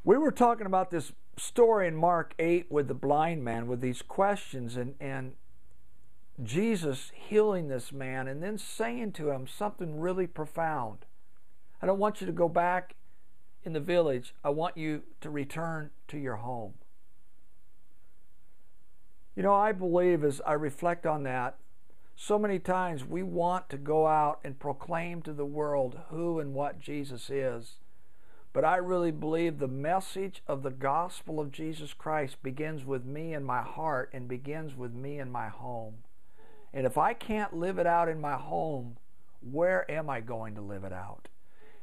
We were talking about this story in Mark 8 with the blind man with these questions and Jesus healing this man and then saying to him something really profound. I don't want you to go back in the village. I want you to return to your home. You know, I believe as I reflect on that, so many times we want to go out and proclaim to the world who and what Jesus is. But I really believe the message of the gospel of Jesus Christ begins with me in my heart and begins with me in my home. And if I can't live it out in my home, where am I going to live it out?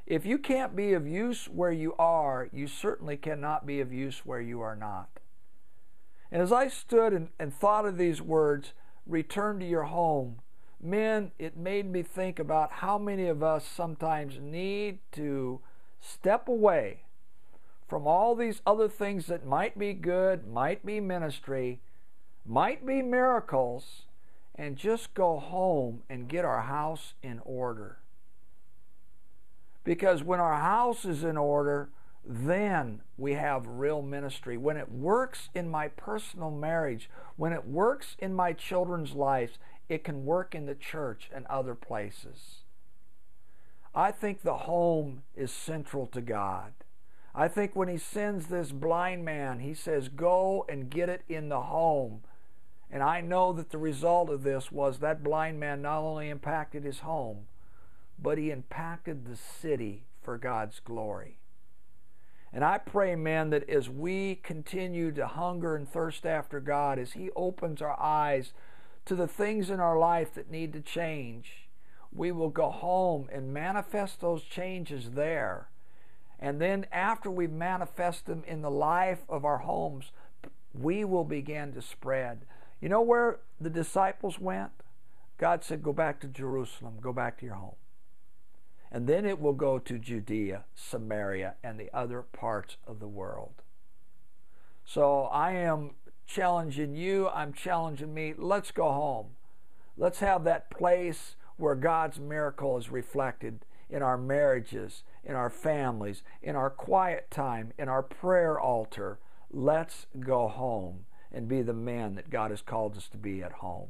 If you can't be of use where you are, you certainly cannot be of use where you are not. And as I stood and thought of these words, return to your home, men, it made me think about how many of us sometimes need to step away from all these other things that might be good, might be ministry, might be miracles, and just go home and get our house in order. Because when our house is in order, then we have real ministry. When it works in my personal marriage, when it works in my children's lives, it can work in the church and other places. I think the home is central to God. I think when He sends this blind man, He says, go and get it in the home. And I know that the result of this was that blind man not only impacted his home, but he impacted the city for God's glory. And I pray, men, that as we continue to hunger and thirst after God, as He opens our eyes to the things in our life that need to change, we will go home and manifest those changes there. And then after we manifest them in the life of our homes, we will begin to spread. You know where the disciples went? God said, go back to Jerusalem, go back to your home. And then it will go to Judea, Samaria, and the other parts of the world. So I am challenging you, I'm challenging me, let's go home. Let's have that place where God's miracle is reflected in our marriages, in our families, in our quiet time, in our prayer altar. Let's go home and be the men that God has called us to be at home.